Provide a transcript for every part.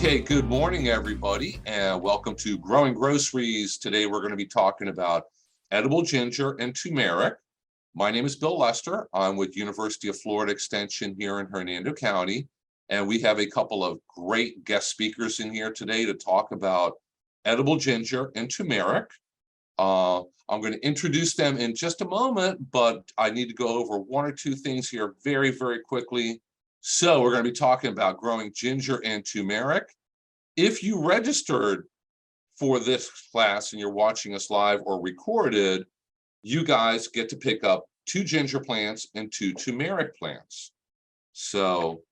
Okay, good morning, everybody, and welcome to Growing Groceries. Today, we're going to be talking about edible ginger and turmeric. My name is Bill Lester. I'm with University of Florida Extension here in Hernando County, and we have a couple of great guest speakers in here today to talk about edible ginger and turmeric. I'm going to introduce them in just a moment, but I need to go over one or two things here very, very quickly. So we're going to be talking about growing ginger and turmeric. If you registered for this class and you're watching us live or recorded, you guys get to pick up 2 ginger plants and 2 turmeric plants. So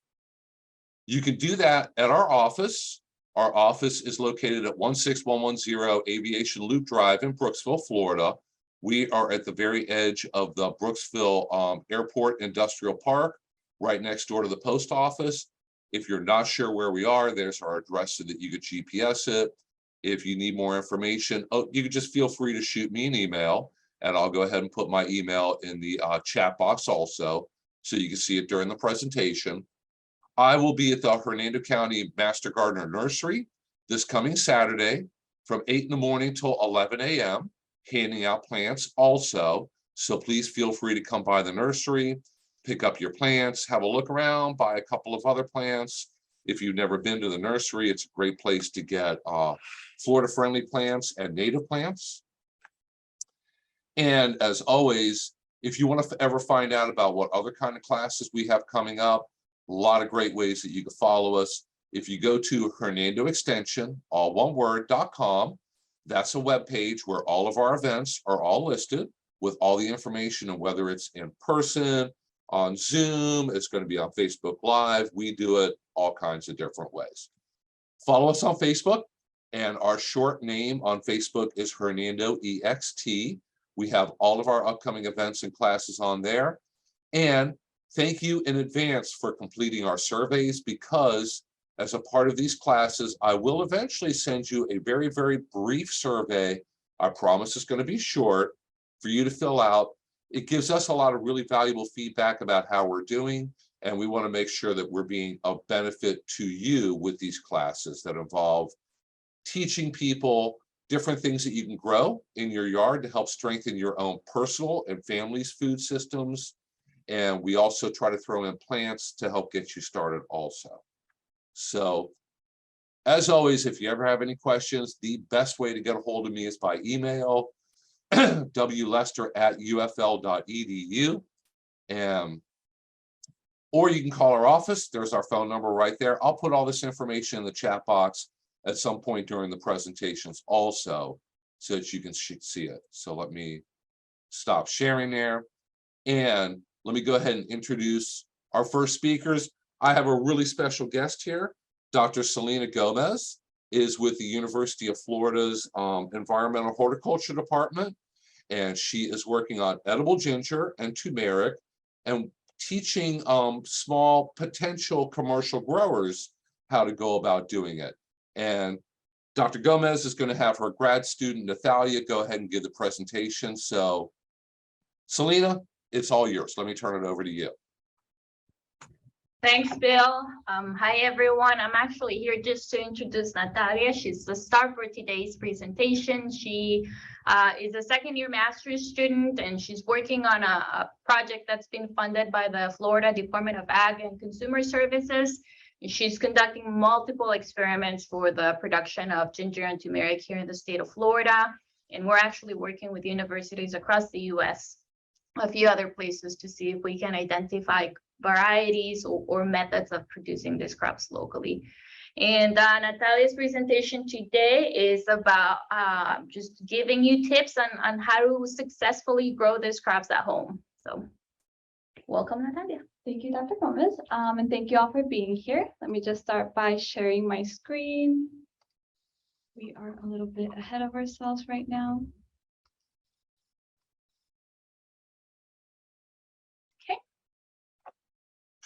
you can do that at our office. Our office is located at 16110 Aviation Loop Drive in Brooksville, Florida. We are at the very edge of the Brooksville Airport Industrial Park, right next door to the post office. If you're not sure where we are, there's our address so that you could GPS it. If you need more information, you can just feel free to shoot me an email, and I'll go ahead and put my email in the chat box also, so you can see it during the presentation. I will be at the Hernando County Master Gardener Nursery this coming Saturday from 8 in the morning till 11 a.m., handing out plants also. So please feel free to come by the nursery, pick up your plants, have a look around, buy a couple of other plants. If you've never been to the nursery, it's a great place to get Florida-friendly plants and native plants. And as always, if you want to ever find out about what other kind of classes we have coming up, a lot of great ways that you can follow us. If you go to Hernando Extension, all one word.com, that's a web page where all of our events are all listed with all the information on whether it's in person, on Zoom, it's going to be on Facebook Live. We do it all kinds of different ways. Follow us on Facebook, and our short name on Facebook is Hernando EXT. We have all of our upcoming events and classes on there. And thank you in advance for completing our surveys, because as a part of these classes, I will eventually send you a very, very brief survey. I promise it's going to be short for you to fill out. It gives us a lot of really valuable feedback about how we're doing, and we want to make sure that we're being of benefit to you with these classes that involve teaching people different things that you can grow in your yard to help strengthen your own personal and family's food systems. And we also try to throw in plants to help get you started also. So as always, if you ever have any questions, the best way to get a hold of me is by email, wlester@ufl.edu, or you can call our office. There's our phone number right there. I'll put all this information in the chat box at some point during the presentations also, so that you can see it. So let me stop sharing there, and let me go ahead and introduce our first speakers. I have a really special guest here. Dr. Selena Gomez is with the University of Florida's Environmental Horticulture Department, and she is working on edible ginger and turmeric and teaching small potential commercial growers how to go about doing it. And Dr. Gomez is going to have her grad student, Nathalia, go ahead and give the presentation. So, Selena, it's all yours. Let me turn it over to you. Thanks, Bill. Hi, everyone. I'm actually here just to introduce Natalia. She's the star for today's presentation. She is a second-year master's student, and she's working on a project that's been funded by the Florida Department of Ag and Consumer Services. She's conducting multiple experiments for the production of ginger and turmeric here in the state of Florida. And we're actually working with universities across the U.S., a few other places, to see if we can identify varieties or methods of producing these crops locally. And Natalia's presentation today is about just giving you tips on how to successfully grow these crops at home. So welcome, Natalia. Thank you, Dr. Gomez, and thank you all for being here. Let me just start by sharing my screen. We are a little bit ahead of ourselves right now.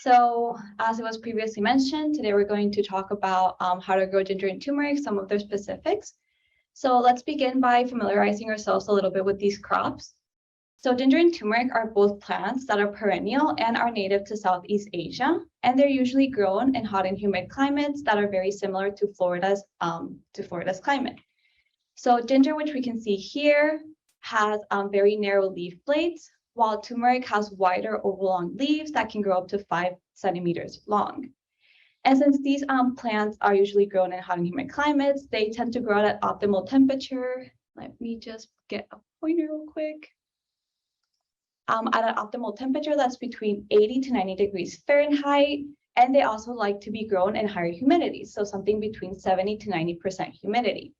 So as it was previously mentioned, today we're going to talk about how to grow ginger and turmeric, some of their specifics. So let's begin by familiarizing ourselves a little bit with these crops. So ginger and turmeric are both plants that are perennial and are native to Southeast Asia, and they're usually grown in hot and humid climates that are very similar to Florida's climate. So ginger, which we can see here, has very narrow leaf blades, while turmeric has wider oblong leaves that can grow up to 5 centimeters long. And since these plants are usually grown in hot and humid climates, they tend to grow at optimal temperature. Let me just get a pointer real quick. At an optimal temperature that's between 80 to 90 degrees Fahrenheit. And they also like to be grown in higher humidity, so something between 70 to 90% humidity.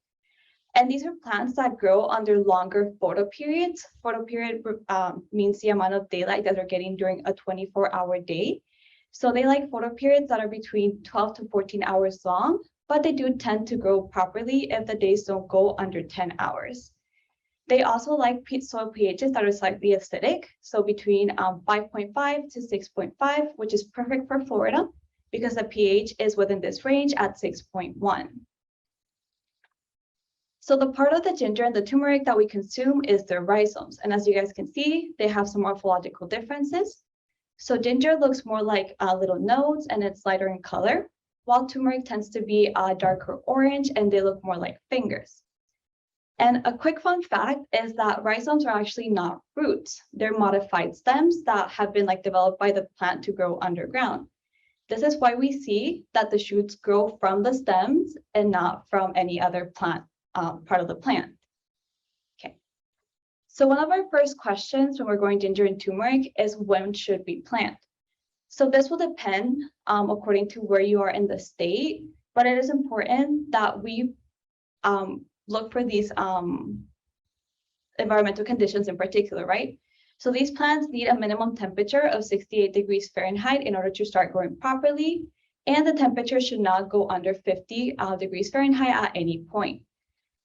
And these are plants that grow under longer photoperiods. Photoperiod means the amount of daylight that they're getting during a 24-hour day. So they like photoperiods that are between 12 to 14 hours long, but they do tend to grow properly if the days don't go under 10 hours. They also like soil pHs that are slightly acidic, so between 5.5 to 6.5, which is perfect for Florida because the pH is within this range at 6.1. So the part of the ginger and the turmeric that we consume is their rhizomes. And as you guys can see, they have some morphological differences. So ginger looks more like little nodes and it's lighter in color, while turmeric tends to be darker orange and they look more like fingers. And a quick fun fact is that rhizomes are actually not roots. They're modified stems that have been developed by the plant to grow underground. This is why we see that the shoots grow from the stems and not from any other plant, part of the plant. Okay. So one of our first questions when we're growing ginger and turmeric is when should we plant? So this will depend according to where you are in the state, but it is important that we look for these environmental conditions in particular, right? So these plants need a minimum temperature of 68 degrees Fahrenheit in order to start growing properly, and the temperature should not go under 50 degrees Fahrenheit at any point.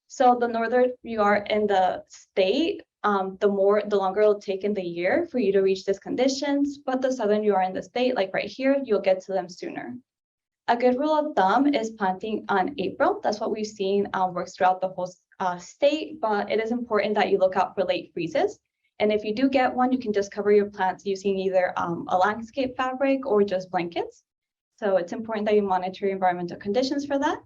So the northern you are in the state, the longer it'll take in the year for you to reach these conditions, but the southern you are in the state, like right here, you'll get to them sooner. A good rule of thumb is planting on April. That's what we've seen works throughout the whole state, but it is important that you look out for late freezes. And if you do get one, you can just cover your plants using either a landscape fabric or just blankets. So it's important that you monitor your environmental conditions for that.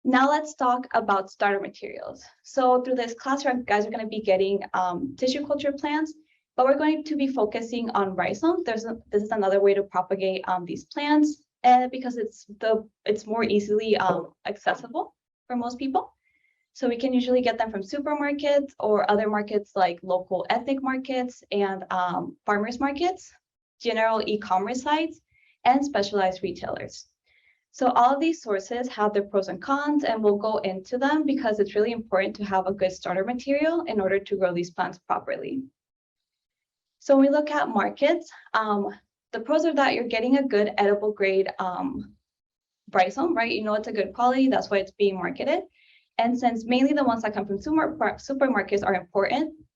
Now let's talk about starter materials. So through this class, you guys are going to be getting tissue culture plants, but we're going to be focusing on rhizomes. This is another way to propagate these plants. Because it's more easily accessible for most people. So we can usually get them from supermarkets or other markets like local ethnic markets and farmers markets, general e-commerce sites, and specialized retailers. So all of these sources have their pros and cons, and we'll go into them because it's really important to have a good starter material in order to grow these plants properly. So when we look at markets, the pros are that you're getting a good edible grade rhizome, right? You know it's a good quality, that's why it's being marketed. And since mainly the ones that come from supermarkets are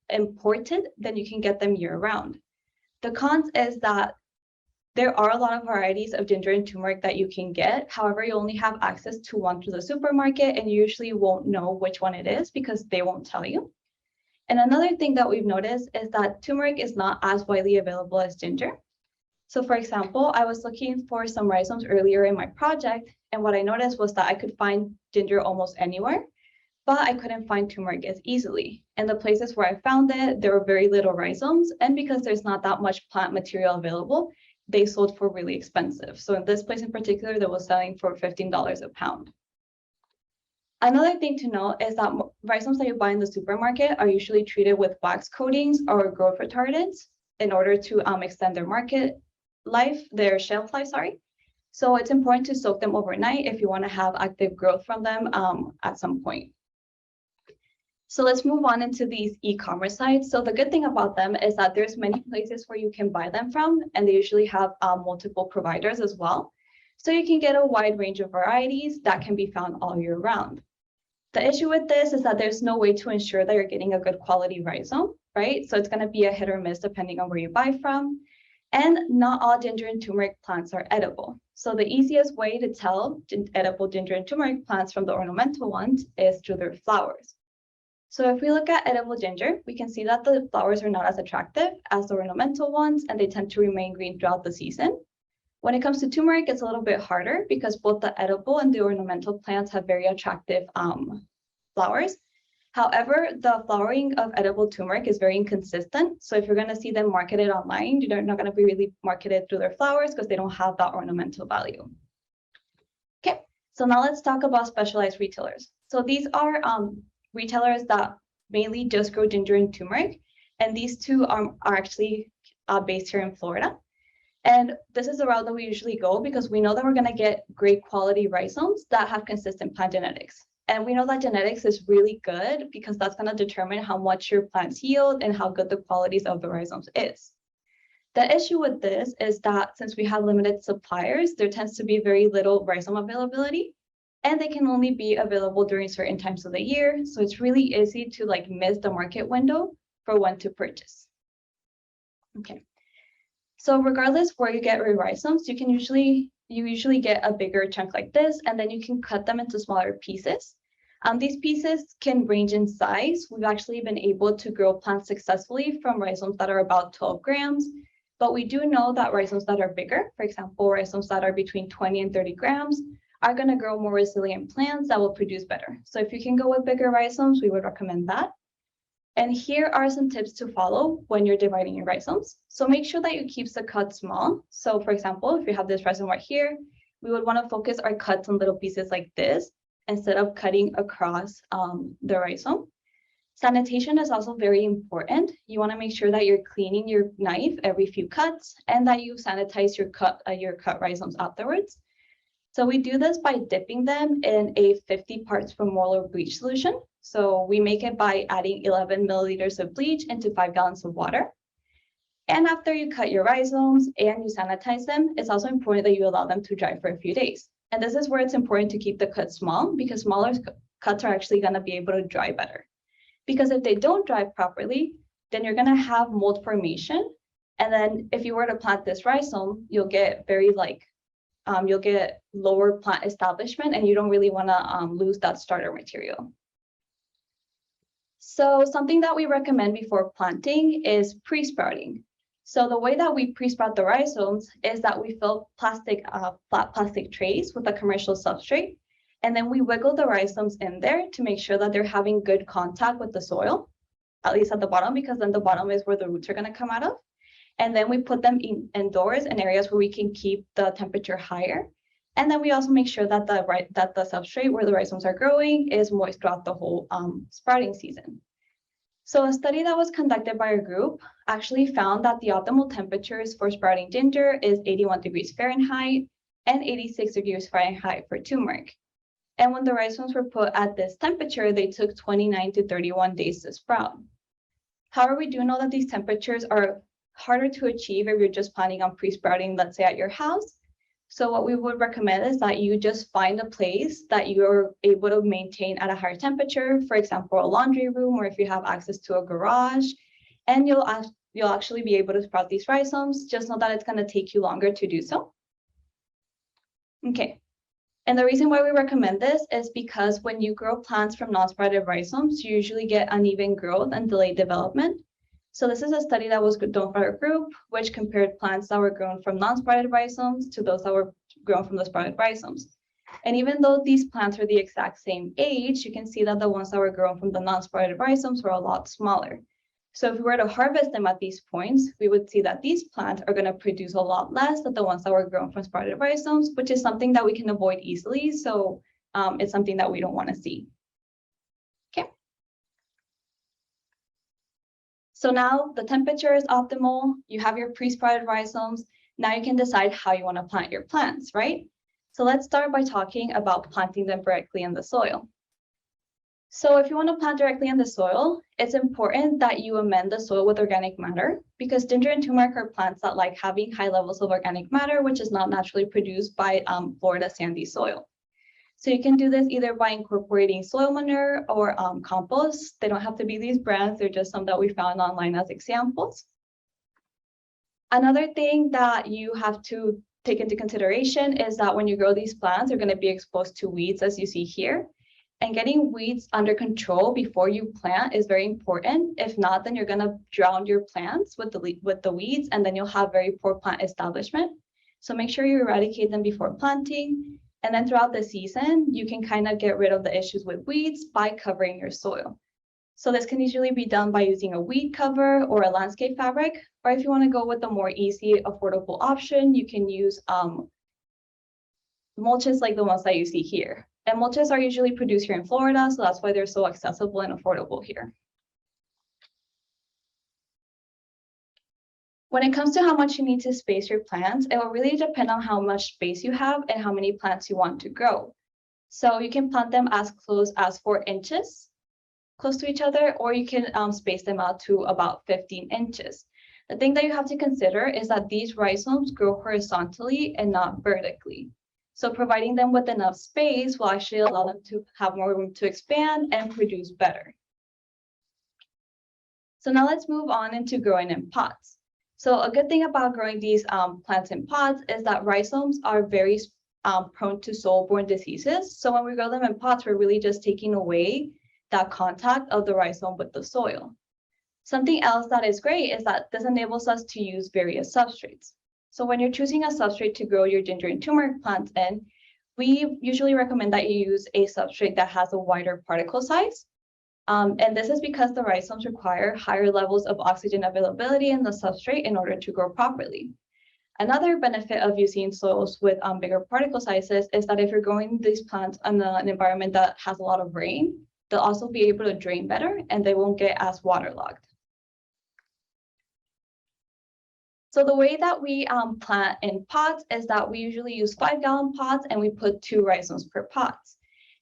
imported, then you can get them year round. The cons is that there are a lot of varieties of ginger and turmeric that you can get. However, you only have access to one through the supermarket and you usually won't know which one it is because they won't tell you. And another thing that we've noticed is that turmeric is not as widely available as ginger. So for example, I was looking for some rhizomes earlier in my project, and what I noticed was that I could find ginger almost anywhere, but I couldn't find turmeric as easily. And the places where I found it, there were very little rhizomes, and because there's not that much plant material available, they sold for really expensive. So in this place in particular, they were selling for $15 a pound. Another thing to note is that rhizomes that you buy in the supermarket are usually treated with wax coatings or growth retardants in order to extend their shelf life, sorry. So it's important to soak them overnight if you want to have active growth from them at some point. So let's move on into these e-commerce sites. So the good thing about them is that there's many places where you can buy them from, and they usually have multiple providers as well. So you can get a wide range of varieties that can be found all year round. The issue with this is that there's no way to ensure that you're getting a good quality rhizome, right? So it's going to be a hit or miss depending on where you buy from. And not all ginger and turmeric plants are edible. So the easiest way to tell edible ginger and turmeric plants from the ornamental ones is through their flowers. So if we look at edible ginger, we can see that the flowers are not as attractive as the ornamental ones, and they tend to remain green throughout the season. When it comes to turmeric, it's a little bit harder because both the edible and the ornamental plants have very attractive flowers. However, the flowering of edible turmeric is very inconsistent. So if you're going to see them marketed online, they're not going to be really marketed through their flowers because they don't have that ornamental value. Okay, so now let's talk about specialized retailers. So these are retailers that mainly just grow ginger and turmeric. And these two are actually based here in Florida. And this is the route that we usually go because we know that we're going to get great quality rhizomes that have consistent plant genetics. And we know that genetics is really good because that's going to determine how much your plants yield and how good the qualities of the rhizomes is. The issue with this is that since we have limited suppliers, there tends to be very little rhizome availability, and they can only be available during certain times of the year. So it's really easy to miss the market window for when to purchase. Okay. So regardless where you get your rhizomes, you usually get a bigger chunk like this, and then you can cut them into smaller pieces. These pieces can range in size. We've actually been able to grow plants successfully from rhizomes that are about 12 grams, but we do know that rhizomes that are bigger, for example, rhizomes that are between 20 and 30 grams, are going to grow more resilient plants that will produce better. So if you can go with bigger rhizomes, we would recommend that. And here are some tips to follow when you're dividing your rhizomes. So make sure that you keep the cut small. So for example, if you have this rhizome right here, we would want to focus our cuts on little pieces like this instead of cutting across the rhizome. Sanitation is also very important. You want to make sure that you're cleaning your knife every few cuts and that you sanitize your cut rhizomes afterwards. So we do this by dipping them in a 50 parts per molar bleach solution. So we make it by adding 11 milliliters of bleach into 5 gallons of water. And after you cut your rhizomes and you sanitize them, it's also important that you allow them to dry for a few days. And this is where it's important to keep the cut small because smaller cuts are actually going to be able to dry better. Because if they don't dry properly, then you're going to have mold formation. And then if you were to plant this rhizome, you'll get you'll get lower plant establishment, and you don't really want to lose that starter material. So something that we recommend before planting is pre-sprouting. So the way that we pre-sprout the rhizomes is that we fill flat plastic trays with a commercial substrate, and then we wiggle the rhizomes in there to make sure that they're having good contact with the soil, at least at the bottom, because then the bottom is where the roots are going to come out of. And then we put them indoors in areas where we can keep the temperature higher. And then we also make sure that the substrate where the rhizomes are growing is moist throughout the whole sprouting season. So a study that was conducted by a group actually found that the optimal temperatures for sprouting ginger is 81 degrees Fahrenheit and 86 degrees Fahrenheit for turmeric. And when the rhizomes were put at this temperature, they took 29 to 31 days to sprout. However, we do know that these temperatures are harder to achieve if you're just planning on pre-sprouting, let's say at your house. So what we would recommend is that you just find a place that you're able to maintain at a higher temperature, for example, a laundry room, or if you have access to a garage, and you'll actually be able to sprout these rhizomes. Just know that it's going to take you longer to do so. Okay. And the reason why we recommend this is because when you grow plants from non-sprouted rhizomes, you usually get uneven growth and delayed development. So this is a study that was done by a group, which compared plants that were grown from non-sprouted rhizomes to those that were grown from the sprouted rhizomes. And even though these plants are the exact same age, you can see that the ones that were grown from the non-sprouted rhizomes were a lot smaller. So if we were to harvest them at these points, we would see that these plants are going to produce a lot less than the ones that were grown from sprouted rhizomes, which is something that we can avoid easily. So it's something that we don't want to see. Okay. So now the temperature is optimal. You have your pre-sprouted rhizomes. Now you can decide how you want to plant your plants, right? So let's start by talking about planting them directly in the soil. So if you want to plant directly in the soil, it's important that you amend the soil with organic matter because ginger and turmeric are plants that like having high levels of organic matter, which is not naturally produced by Florida sandy soil. So you can do this either by incorporating soil manure or compost. They don't have to be these brands. They're just some that we found online as examples. Another thing that you have to take into consideration is that when you grow these plants, they're going to be exposed to weeds, as you see here. And getting weeds under control before you plant is very important. If not, then you're gonna drown your plants with the weeds, and then you'll have very poor plant establishment. So make sure you eradicate them before planting. And then throughout the season, you can kind of get rid of the issues with weeds by covering your soil. So this can usually be done by using a weed cover or a landscape fabric, or if you want to go with a more easy, affordable option, you can use mulches like the ones that you see here. And mulches are usually produced here in Florida, so that's why they're so accessible and affordable here. When it comes to how much you need to space your plants, it will really depend on how much space you have and how many plants you want to grow. So you can plant them as close as 4 inches close to each other, or you can space them out to about 15 inches. The thing that you have to consider is that these rhizomes grow horizontally and not vertically. So providing them with enough space will actually allow them to have more room to expand and produce better. So now let's move on into growing in pots. So a good thing about growing these plants in pots is that rhizomes are very prone to soil-borne diseases. So when we grow them in pots, we're really just taking away that contact of the rhizome with the soil. Something else that is great is that this enables us to use various substrates. So when you're choosing a substrate to grow your ginger and turmeric plants in, we usually recommend that you use a substrate that has a wider particle size. And this is because the rhizomes require higher levels of oxygen availability in the substrate in order to grow properly. Another benefit of using soils with bigger particle sizes is that if you're growing these plants in an environment that has a lot of rain, they'll also be able to drain better and they won't get as waterlogged. So the way that we plant in pots is that we usually use 5-gallon pots and we put 2 rhizomes per pot.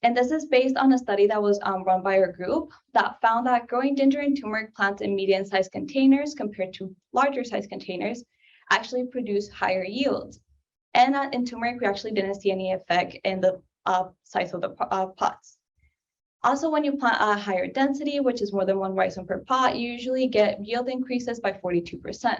And this is based on a study that was run by our group that found that growing ginger and turmeric plants in medium-sized containers compared to larger-sized containers actually produce higher yields. And in turmeric, we actually didn't see any effect in the size of the pots. Also, when you plant a higher density, which is more than 1 rhizome per pot, you usually get yield increases by 42%.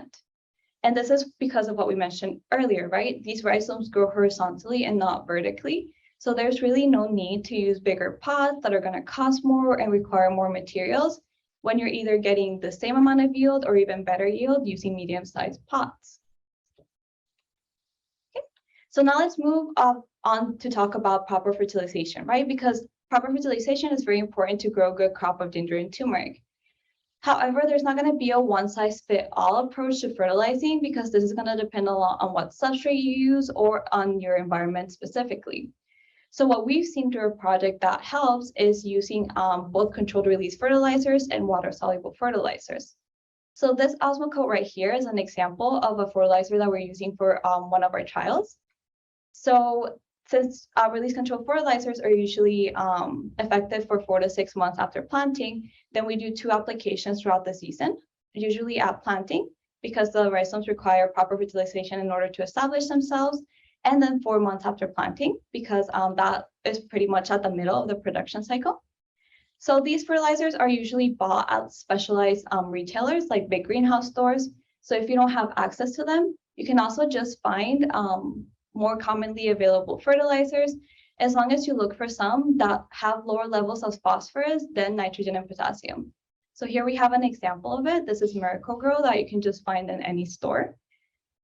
And this is because of what we mentioned earlier, right? These rhizomes grow horizontally and not vertically. So there's really no need to use bigger pots that are going to cost more and require more materials when you're either getting the same amount of yield or even better yield using medium-sized pots. Okay. So now let's move on to talk about proper fertilization, right? Because proper fertilization is very important to grow a good crop of ginger and turmeric. However, there's not going to be a one-size-fits-all approach to fertilizing because this is going to depend a lot on what substrate you use or on your environment specifically. So what we've seen through a project that helps is using both controlled release fertilizers and water-soluble fertilizers. So this Osmocote right here is an example of a fertilizer that we're using for one of our trials. So since release control fertilizers are usually effective for 4 to 6 months after planting, then we do 2 applications throughout the season, usually at planting, because the rhizomes require proper fertilization in order to establish themselves, and then 4 months after planting, because that is pretty much at the middle of the production cycle. So these fertilizers are usually bought at specialized retailers like big greenhouse stores. So if you don't have access to them, you can also just find more commonly available fertilizers, as long as you look for some that have lower levels of phosphorus than nitrogen and potassium. So here we have an example of it. This is Miracle-Gro that you can just find in any store.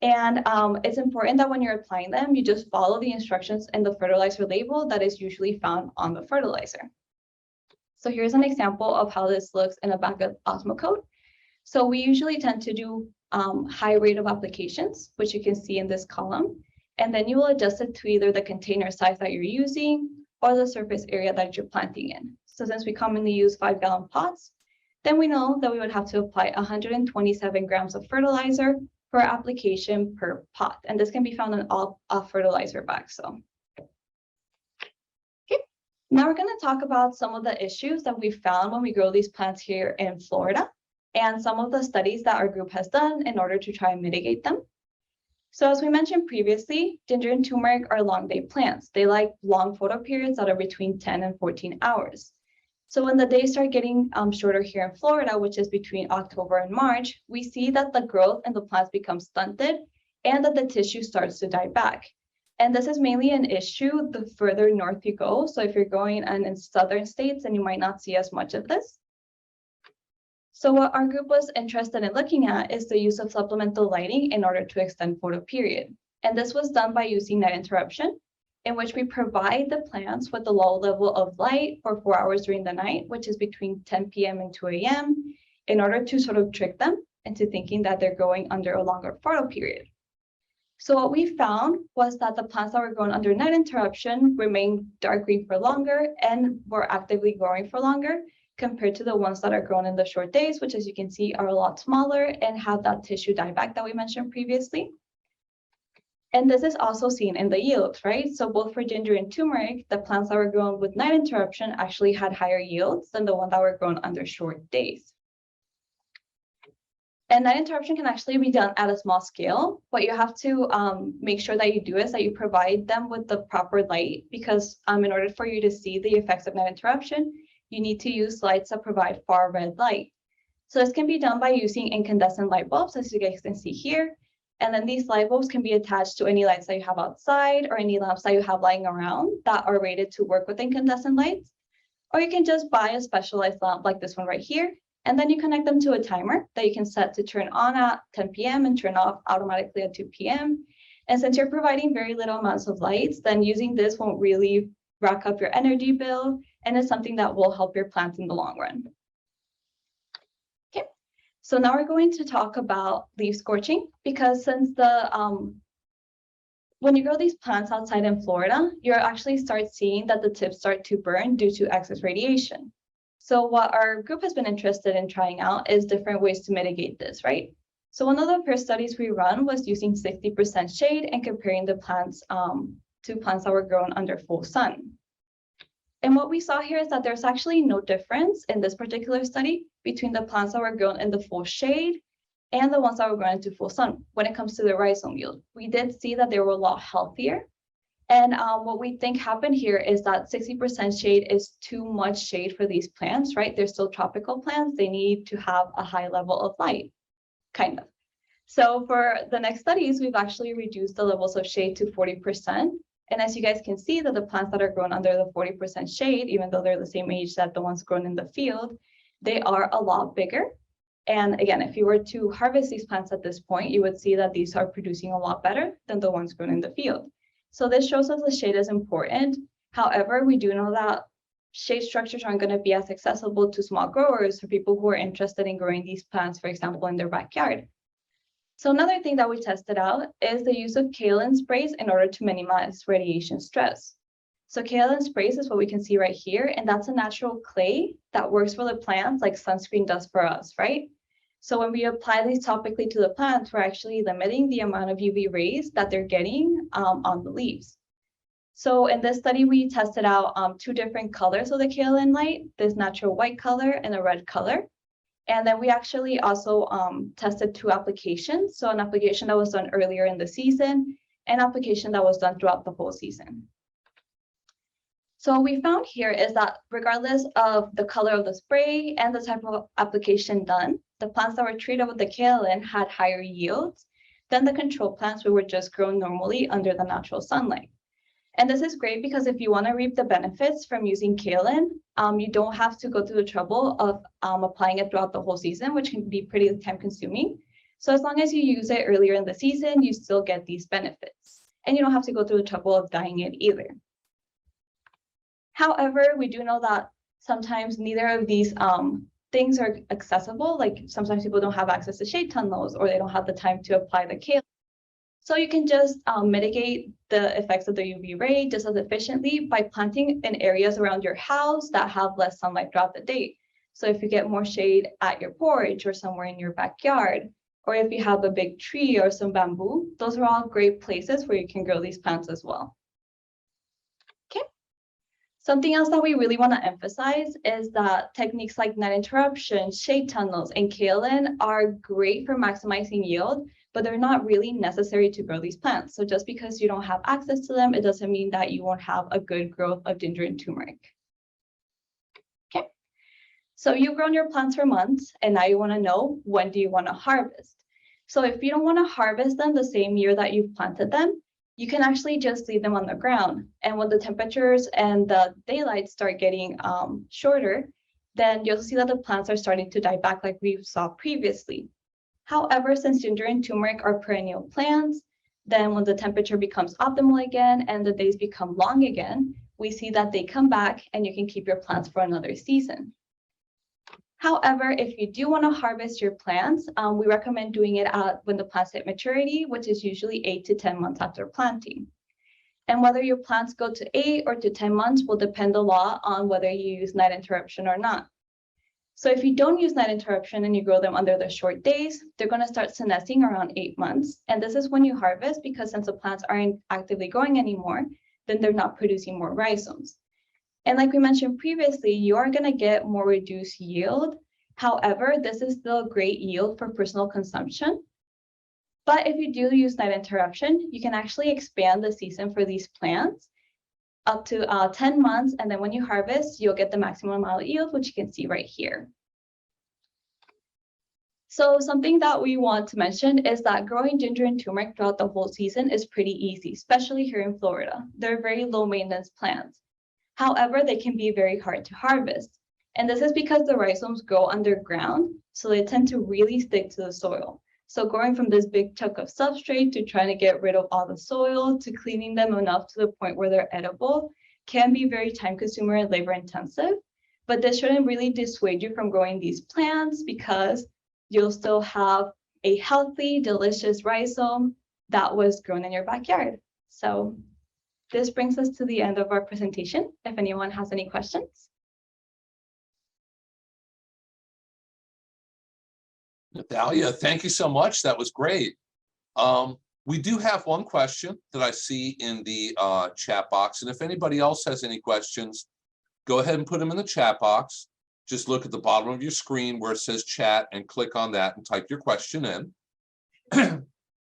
And it's important that when you're applying them, you just follow the instructions in the fertilizer label that is usually found on the fertilizer. So here's an example of how this looks in a bag of Osmocote. So we usually tend to do high rate of applications, which you can see in this column. And then you will adjust it to either the container size that you're using or the surface area that you're planting in. So since we commonly use 5-gallon pots, then we know that we would have to apply 127 grams of fertilizer per application per pot. And this can be found in all fertilizer bags. So, okay. Now we're going to talk about some of the issues that we found when we grow these plants here in Florida and some of the studies that our group has done in order to try and mitigate them. So as we mentioned previously, ginger and turmeric are long day plants. They like long photo periods that are between 10 and 14 hours. So when the days start getting shorter here in Florida, which is between October and March, we see that the growth in the plants becomes stunted and that the tissue starts to die back. And this is mainly an issue the further north you go. So if you're going in southern states, then you might not see as much of this. So what our group was interested in looking at is the use of supplemental lighting in order to extend photo period. And this was done by using night interruption, in which we provide the plants with a low level of light for 4 hours during the night, which is between 10 p.m. and 2 a.m., in order to sort of trick them into thinking that they're going under a longer photo period. So what we found was that the plants that were grown under night interruption remained dark green for longer and were actively growing for longer compared to the ones that are grown in the short days, which as you can see are a lot smaller and have that tissue dieback that we mentioned previously. And this is also seen in the yields, right? So both for ginger and turmeric, the plants that were grown with night interruption actually had higher yields than the ones that were grown under short days. And night interruption can actually be done at a small scale. What you have to make sure that you do is that you provide them with the proper light, because in order for you to see the effects of night interruption, you need to use lights that provide far red light. So this can be done by using incandescent light bulbs, as you guys can see here. And then these light bulbs can be attached to any lights that you have outside or any lamps that you have lying around that are rated to work with incandescent lights. Or you can just buy a specialized lamp like this one right here. And then you connect them to a timer that you can set to turn on at 10 p.m. and turn off automatically at 2 p.m. And since you're providing very little amounts of lights, then using this won't really rack up your energy bill, and it's something that will help your plants in the long run. Okay, so now we're going to talk about leaf scorching, because since when you grow these plants outside in Florida, you'll actually start seeing that the tips start to burn due to excess radiation. So what our group has been interested in trying out is different ways to mitigate this, right? So one of the first studies we run was using 60% shade and comparing the plants to plants that were grown under full sun. And what we saw here is that there's actually no difference in this particular study between the plants that were grown in the full shade and the ones that were grown into full sun when it comes to the rhizome yield. We did see that they were a lot healthier. And what we think happened here is that 60% shade is too much shade for these plants, right? They're still tropical plants. They need to have a high level of light, kind of. So for the next studies, we've actually reduced the levels of shade to 40%. And as you guys can see that the plants that are grown under the 40% shade, even though they're the same age that the ones grown in the field, they are a lot bigger. And again, if you were to harvest these plants at this point, you would see that these are producing a lot better than the ones grown in the field. So this shows us the shade is important. However, we do know that shade structures aren't going to be as accessible to small growers or people who are interested in growing these plants, for example, in their backyard. So another thing that we tested out is the use of kaolin sprays in order to minimize radiation stress. So kaolin sprays is what we can see right here, and that's a natural clay that works for the plants like sunscreen does for us, right? So when we apply these topically to the plants, we're actually limiting the amount of UV rays that they're getting on the leaves. So in this study, we tested out 2 different colors of the kaolin light, this natural white color and a red color. And then we actually also tested 2 applications. So an application that was done earlier in the season, and an application that was done throughout the whole season. So what we found here is that regardless of the color of the spray and the type of application done, the plants that were treated with the kaolin had higher yields than the control plants we were just grown normally under the natural sunlight. And this is great because if you want to reap the benefits from using kaolin, you don't have to go through the trouble of applying it throughout the whole season, which can be pretty time consuming. So as long as you use it earlier in the season, you still get these benefits. And you don't have to go through the trouble of dyeing it either. However, we do know that sometimes neither of these things are accessible. Like sometimes people don't have access to shade tunnels or they don't have the time to apply the kaolin. So you can just mitigate the effects of the UV ray just as efficiently by planting in areas around your house that have less sunlight throughout the day. So if you get more shade at your porch or somewhere in your backyard, or if you have a big tree or some bamboo, those are all great places where you can grow these plants as well. Okay. Something else that we really want to emphasize is that techniques like night interruption, shade tunnels, and kaolin are great for maximizing yield, but they're not really necessary to grow these plants. So just because you don't have access to them, it doesn't mean that you won't have a good growth of ginger and turmeric. Okay, so you've grown your plants for months, and now you want to know, when do you want to harvest? So if you don't want to harvest them the same year that you've planted them, you can actually just leave them on the ground. And when the temperatures and the daylight start getting shorter, then you'll see that the plants are starting to die back like we saw previously. However, since ginger and turmeric are perennial plants, then when the temperature becomes optimal again and the days become long again, we see that they come back and you can keep your plants for another season. However, if you do want to harvest your plants, we recommend doing it when the plants hit maturity, which is usually 8 to 10 months after planting. And whether your plants go to 8 or to 10 months will depend a lot on whether you use night interruption or not. So if you don't use night interruption and you grow them under the short days, they're going to start senescing around 8 months. And this is when you harvest, because since the plants aren't actively growing anymore, then they're not producing more rhizomes. And like we mentioned previously, you are going to get more reduced yield. However, this is still a great yield for personal consumption. But if you do use night interruption, you can actually expand the season for these plants up to 10 months. And then when you harvest, you'll get the maximum amount of yield, which you can see right here. So something that we want to mention is that growing ginger and turmeric throughout the whole season is pretty easy, especially here in Florida. They're very low maintenance plants. However, they can be very hard to harvest. And this is because the rhizomes grow underground, so they tend to really stick to the soil. So going from this big chunk of substrate to trying to get rid of all the soil to cleaning them enough to the point where they're edible can be very time consuming and labor intensive. But this shouldn't really dissuade you from growing these plants because you'll still have a healthy, delicious rhizome that was grown in your backyard. So this brings us to the end of our presentation. If anyone has any questions. Natalia, thank you so much. That was great. We do have one question that I see in the chat box. And if anybody else has any questions, go ahead and put them in the chat box. Just look at the bottom of your screen where it says chat and click on that and type your question in.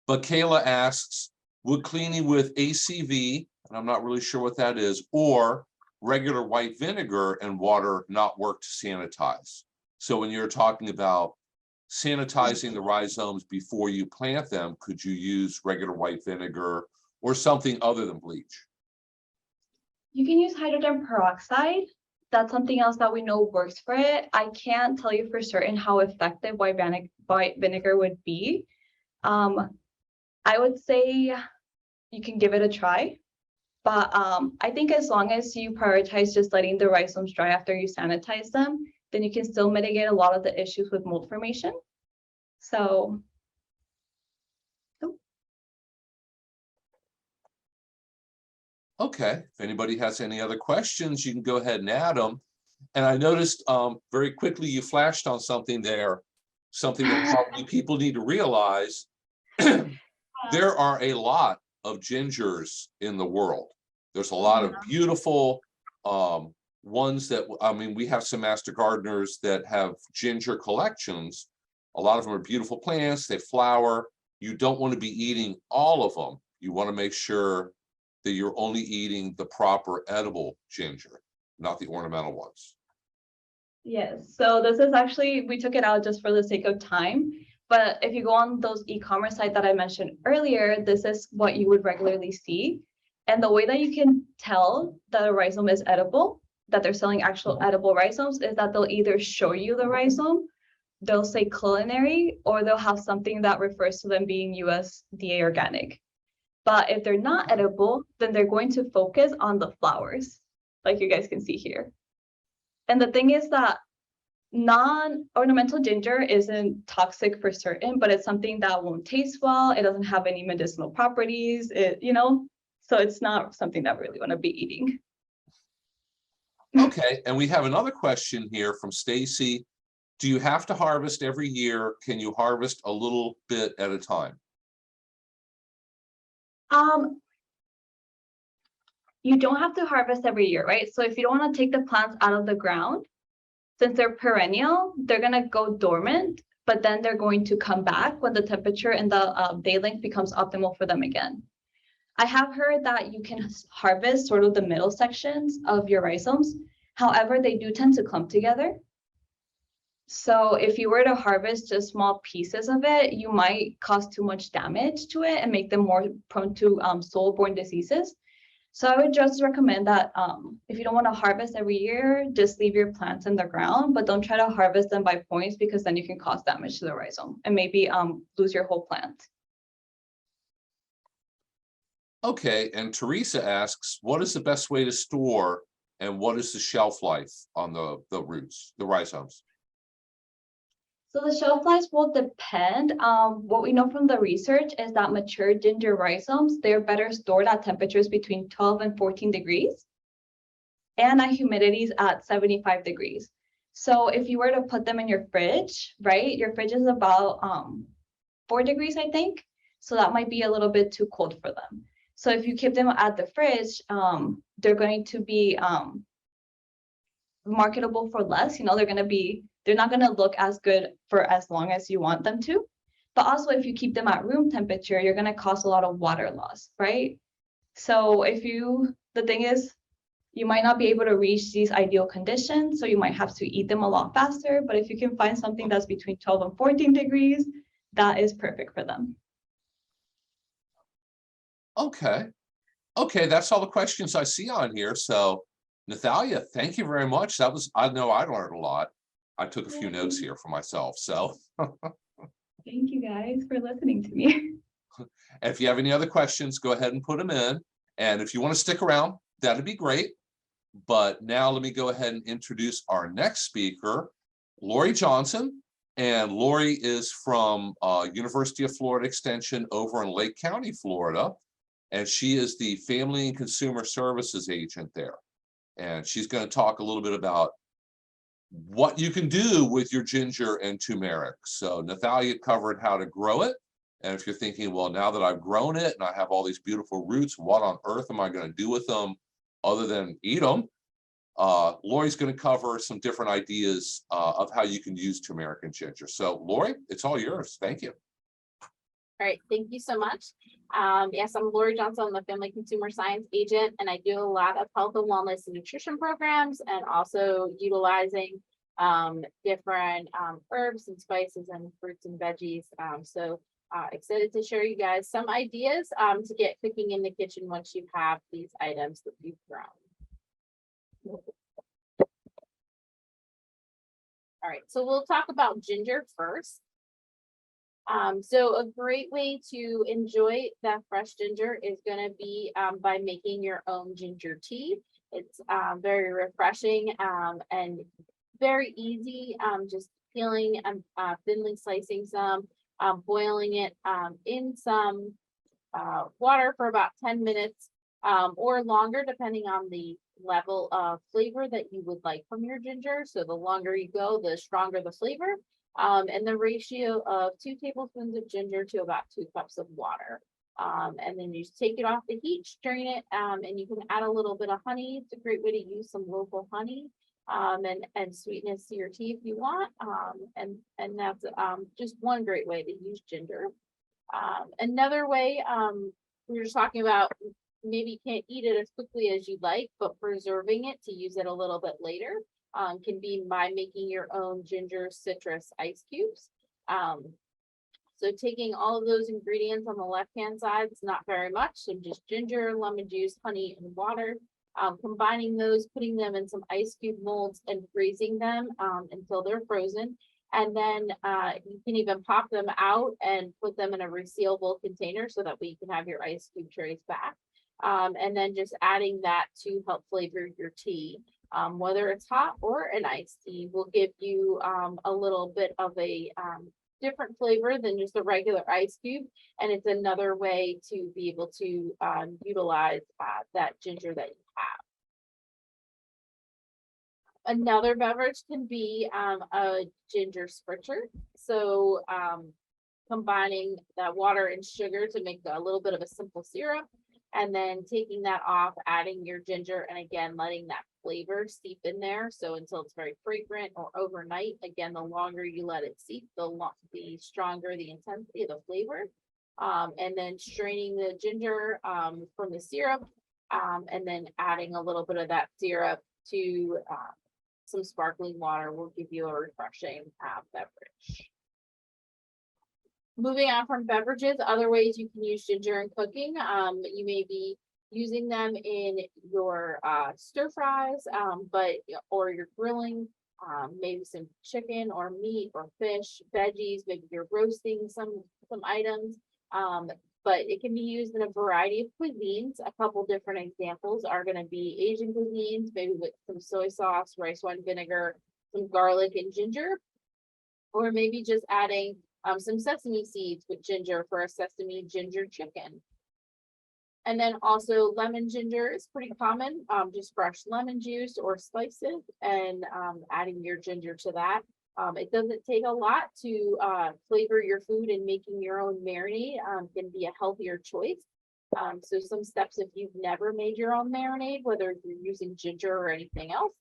But Kayla asks, would cleaning with ACV, and I'm not really sure what that is, or regular white vinegar and water not work to sanitize? So when you're talking about sanitizing the rhizomes before you plant them, could you use regular white vinegar or something other than bleach? You can use hydrogen peroxide. That's something else that we know works for it. I can't tell you for certain how effective white vinegar would be. I would say you can give it a try. But I think as long as you prioritize just letting the rhizomes dry after you sanitize them, then you can still mitigate a lot of the issues with mold formation. So, Okay, if anybody has any other questions, you can go ahead and add them. And I noticed very quickly you flashed on something there, something that probably people need to realize. There are a lot of gingers in the world. There's a lot of beautiful ones that, I mean, we have some master gardeners that have ginger collections. A lot of them are beautiful plants, they flower. You don't want to be eating all of them. You want to make sure that you're only eating the proper edible ginger, not the ornamental ones. yes, so this is actually, we took it out just for the sake of time. But if you go on those e-commerce sites that I mentioned earlier, this is what you would regularly see. And the way that you can tell that a rhizome is edible, that they're selling actual edible rhizomes, is that they'll either show you the rhizome, they'll say culinary, or they'll have something that refers to them being USDA organic. But if they're not edible, then they're going to focus on the flowers, like you guys can see here. And the thing is that non-ornamental ginger isn't toxic for certain, but it's something that won't taste well. It doesn't have any medicinal properties, so it's not something that we really want to be eating. Okay, and we have another question here from Stacy. Do you have to harvest every year? Can you harvest a little bit at a time? You don't have to harvest every year, right? So if you don't want to take the plants out of the ground, since they're perennial, they're going to go dormant, but then they're going to come back when the temperature and the day length becomes optimal for them again. I have heard that you can harvest sort of the middle sections of your rhizomes. However, they do tend to clump together. So if you were to harvest just small pieces of it, you might cause too much damage to it and make them more prone to soil-borne diseases. So I would just recommend that if you don't want to harvest every year, just leave your plants in the ground, but don't try to harvest them by points because then you can cause damage to the rhizome and maybe lose your whole plant. Okay, and Teresa asks, what is the best way to store and what is the shelf life on the roots, the rhizomes? So the shelf life will depend. What we know from the research is that mature ginger rhizomes, they're better stored at temperatures between 12 and 14 degrees and at humidities at 75 degrees. So if you were to put them in your fridge, right, your fridge is about 4 degrees, I think. So that might be a little bit too cold for them. So if you keep them at the fridge, they're going to be marketable for less. You know, they're not going to look as good for as long as you want them to. But also, if you keep them at room temperature, you're going to cause a lot of water loss, right? So the thing is, you might not be able to reach these ideal conditions, so you might have to eat them a lot faster. But if you can find something that's between 12 and 14 degrees, that is perfect for them. Okay. Okay, that's all the questions I see on here. So Nathalia, thank you very much. I know I learned a lot. I took a few notes here for myself. So Thank you guys for listening to me. if you have any other questions, go ahead and put them in. And if you want to stick around, that'd be great. But now let me go ahead and introduce our next speaker, Lori Johnson. And Lori is from University of Florida Extension over in Lake County, Florida. And she is the Family and Consumer Services agent there. And she's going to talk a little bit about what you can do with your ginger and turmeric. So Nathalia covered how to grow it. And if you're thinking, well, now that I've grown it and I have all these beautiful roots, what on earth am I going to do with them other than eat them? Lori's going to cover some different ideas of how you can use turmeric and ginger. So Lori, it's all yours. Thank you. All right, thank you so much. Yes, I'm Lori Johnson. I'm the Family Consumer Science Agent, and I do a lot of health and wellness and nutrition programs, and also utilizing different herbs and spices and fruits and veggies. Excited to share you guys some ideas to get cooking in the kitchen once you have these items that you've grown. All right, so we'll talk about ginger first. So a great way to enjoy that fresh ginger is going to be by making your own ginger tea. It's very refreshing and very easy. Just peeling and thinly slicing some, boiling it in some water for about 10 minutes or longer, depending on the level of flavor that you would like from your ginger. So the longer you go, the stronger the flavor. And the ratio of 2 tablespoons of ginger to about 2 cups of water. And then you just take it off the heat, strain it, and you can add a little bit of honey. It's a great way to use some local honey and sweetness to your tea if you want. And that's just one great way to use ginger. Another way, we were just talking about maybe you can't eat it as quickly as you'd like, but preserving it to use it a little bit later. Can be by making your own ginger citrus ice cubes. So taking all of those ingredients on the left-hand side, it's not very much. So just ginger, lemon juice, honey, and water. Combining those, putting them in some ice cube molds and freezing them until they're frozen. And then you can even pop them out and put them in a resealable container so that way you can have your ice cube trays back. And then just adding that to help flavor your tea. Whether it's hot or an iced tea will give you a little bit of a different flavor than just a regular ice cube. And it's another way to be able to utilize that ginger that you have. Another beverage can be a ginger spritzer. So combining that water and sugar to make a little bit of a simple syrup. And then taking that off, adding your ginger, and again, letting that flavor seep in there. So until it's very fragrant or overnight, again, the longer you let it seep, the stronger the intensity of the flavor. And then straining the ginger from the syrup, and then adding a little bit of that syrup to some sparkling water will give you a refreshing beverage. Moving on from beverages, other ways you can use ginger in cooking. You may be using them in your stir fries, or you're grilling, maybe some chicken or meat or fish, veggies, maybe you're roasting some items. But it can be used in a variety of cuisines. A couple different examples are going to be Asian cuisines, maybe with some soy sauce, rice wine vinegar, some garlic and ginger, or maybe just adding some sesame seeds with ginger for a sesame ginger chicken. And then also lemon ginger is pretty common, just fresh lemon juice or slices and adding your ginger to that. It doesn't take a lot to flavor your food, and making your own marinade can be a healthier choice. So some steps if you've never made your own marinade, whether you're using ginger or anything else.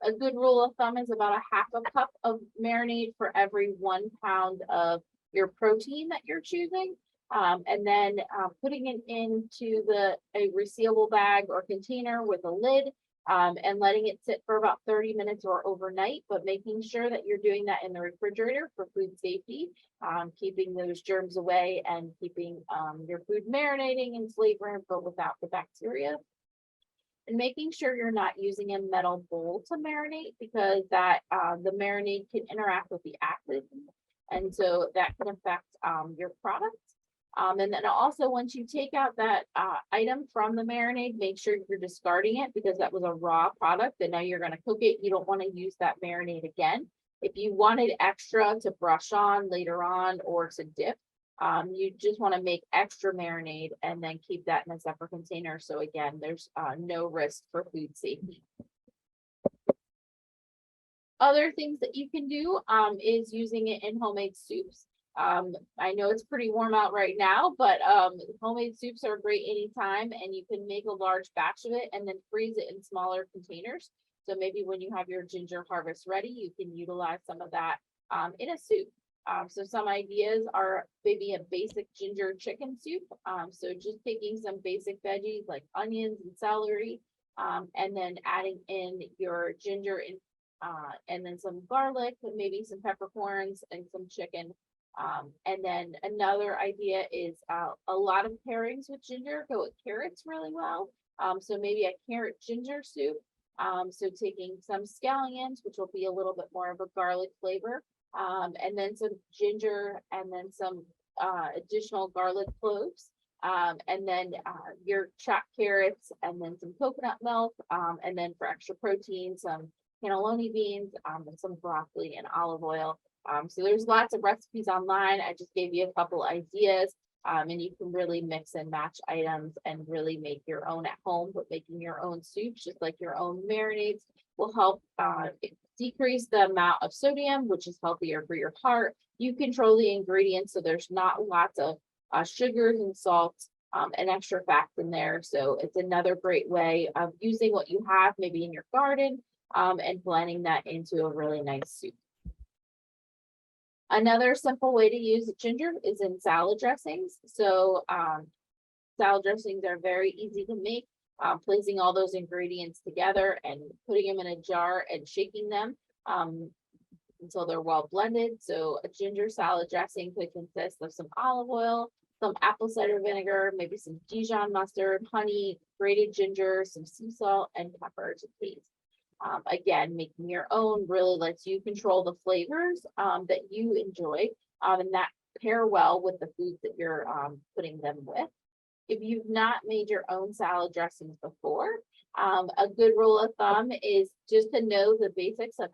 A good rule of thumb is about a half a cup of marinade for every 1 pound of your protein that you're choosing. And then putting it into a resealable bag or container with a lid, and letting it sit for about 30 minutes or overnight, but making sure that you're doing that in the refrigerator for food safety, keeping those germs away and keeping your food marinating and flavoring, but without the bacteria. And making sure you're not using a metal bowl to marinate, because that the marinade can interact with the acid, and so that can affect your product. And then also, once you take out that item from the marinade, make sure you're discarding it, because that was a raw product and now you're going to cook it. You don't want to use that marinade again. If you wanted extra to brush on later on or to dip, you just want to make extra marinade and then keep that in a separate container. So again, there's no risk for food safety. Other things that you can do is using it in homemade soups. I know it's pretty warm out right now, but homemade soups are great anytime, and you can make a large batch of it and then freeze it in smaller containers. So maybe when you have your ginger harvest ready, you can utilize some of that in a soup. So some ideas are maybe a basic ginger chicken soup. So just taking some basic veggies like onions and celery, and then adding in your ginger and then some garlic, maybe some peppercorns and some chicken. And then another idea is a lot of pairings with ginger go with carrots really well. So maybe a carrot ginger soup. So taking some scallions, which will be a little bit more of a garlic flavor, and then some ginger, and then some additional garlic cloves, and then your chopped carrots, and then some coconut milk, and then for extra protein, some cannelloni beans, and some broccoli and olive oil. So there's lots of recipes online. I just gave you a couple ideas, and you can really mix and match items and really make your own at home. But making your own soups, just like your own marinades, will help decrease the amount of sodium, which is healthier for your heart. You control the ingredients, so there's not lots of sugars and salts and extra fats in there. So it's another great way of using what you have maybe in your garden, and blending that into a really nice soup. Another simple way to use ginger is in salad dressings. So salad dressings are very easy to make. Placing all those ingredients together and putting them in a jar and shaking them until they're well blended. So a ginger salad dressing could consist of some olive oil, some apple cider vinegar, maybe some Dijon mustard, honey, grated ginger, some sea salt, and pepper to taste. Again, making your own really lets you control the flavors that you enjoy, and that pair well with the foods that you're putting them with. If you've not made your own salad dressings before, a good rule of thumb is just to know the basics of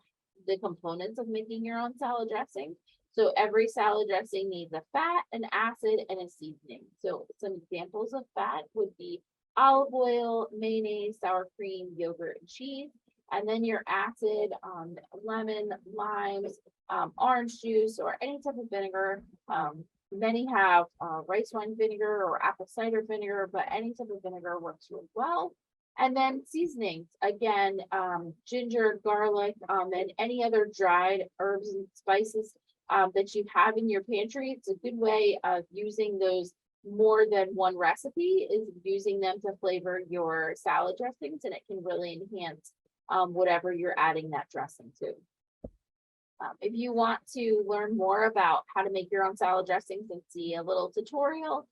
the components of making your own salad dressing. So every salad dressing needs a fat, an acid, and a seasoning. So some examples of fat would be olive oil, mayonnaise, sour cream, yogurt, and cheese. And then your acid, lemon, limes, orange juice, or any type of vinegar. Many have rice wine vinegar or apple cider vinegar, but any type of vinegar works really well. And then seasonings, again, ginger, garlic, and any other dried herbs and spices that you have in your pantry. It's a good way of using those more than one recipe, is using them to flavor your salad dressings, and it can really enhance whatever you're adding that dressing to. If you want to learn more about how to make your own salad dressings and see a little tutorial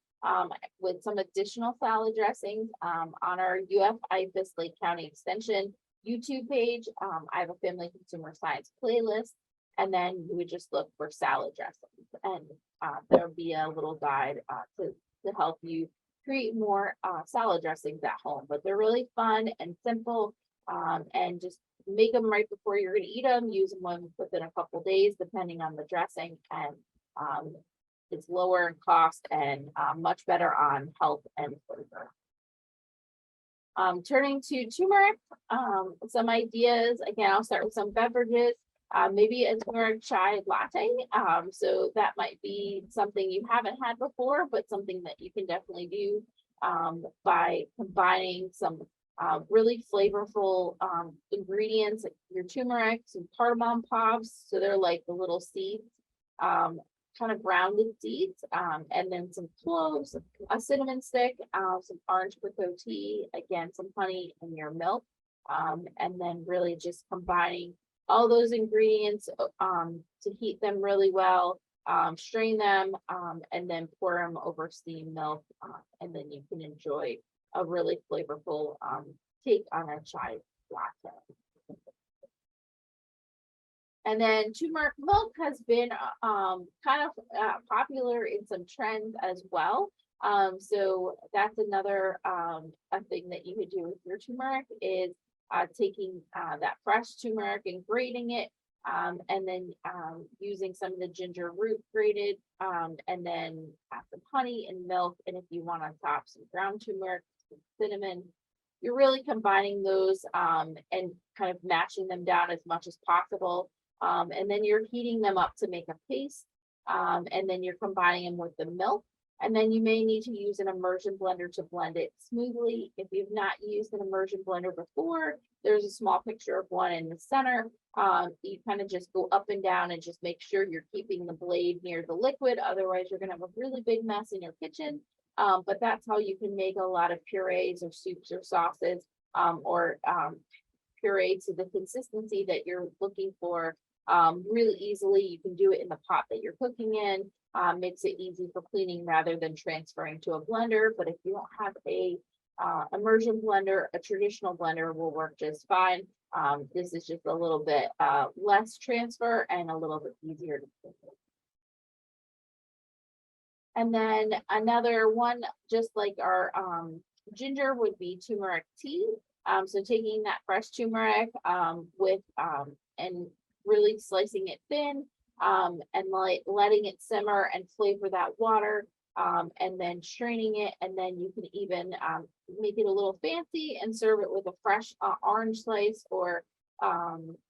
with some additional salad dressings on our UF IFAS Lake County Extension YouTube page, I have a family consumer science playlist, and then you would just look for salad dressings, and there'll be a little guide to help you create more salad dressings at home. But they're really fun and simple, and just make them right before you're going to eat them. Use them within a couple days, depending on the dressing, and it's lower in cost and much better on health and flavor. Turning to turmeric, some ideas. Again, I'll start with some beverages. Maybe a turmeric chai latte. So that might be something you haven't had before, but something that you can definitely do by combining some really flavorful ingredients, like your turmeric, some cardamom pods. So they're like the little seeds, kind of rounded seeds, and then some cloves, a cinnamon stick, some orange cocoa tea, again, some honey in your milk, and then really just combining all those ingredients to heat them really well, strain them, and then pour them over steamed milk, and then you can enjoy a really flavorful take on a chai latte. And then turmeric milk has been kind of popular in some trends as well. So that's another a thing that you could do with your turmeric is taking that fresh turmeric and grating it, and then using some of the ginger root grated, and then add some honey and milk. And if you want to top some ground turmeric, some cinnamon, you're really combining those and kind of mashing them down as much as possible. And then you're heating them up to make a paste, and then you're combining them with the milk. And then you may need to use an immersion blender to blend it smoothly. If you've not used an immersion blender before, there's a small picture of one in the center. You kind of just go up and down and just make sure you're keeping the blade near the liquid. Otherwise, you're going to have a really big mess in your kitchen. But that's how you can make a lot of purees or soups or sauces, or puree to the consistency that you're looking for. Really easily. You can do it in the pot that you're cooking in. Makes it easy for cleaning rather than transferring to a blender. But if you don't have a immersion blender, a traditional blender will work just fine. This is just a little bit less transfer and a little bit easier to clean. And then another one, just like our ginger, would be turmeric tea. So taking that fresh turmeric with and really slicing it thin, and letting it simmer and flavor that water, and then straining it. And then you can even make it a little fancy and serve it with a fresh orange slice or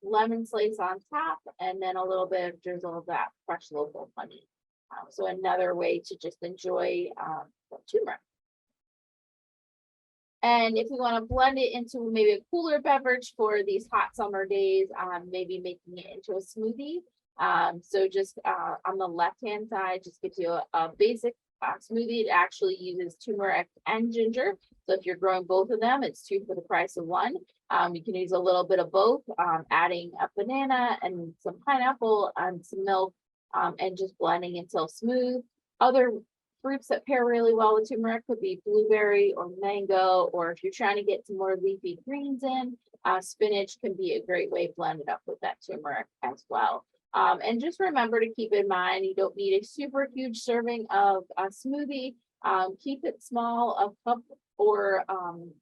lemon slice on top, and then a little bit of drizzle of that fresh local honey. So another way to just enjoy turmeric. And if you want to blend it into maybe a cooler beverage for these hot summer days, maybe making it into a smoothie. So just on the left-hand side, just gives you a basic smoothie. It actually uses turmeric and ginger. So if you're growing both of them, it's 2 for the price of 1. You can use a little bit of both, adding a banana and some pineapple and some milk, and just blending until smooth. Other fruits that pair really well with turmeric could be blueberry or mango, or if you're trying to get some more leafy greens in, spinach can be a great way blended up with that turmeric as well. And just remember to keep in mind, you don't need a super huge serving of a smoothie. Keep it small, a cup or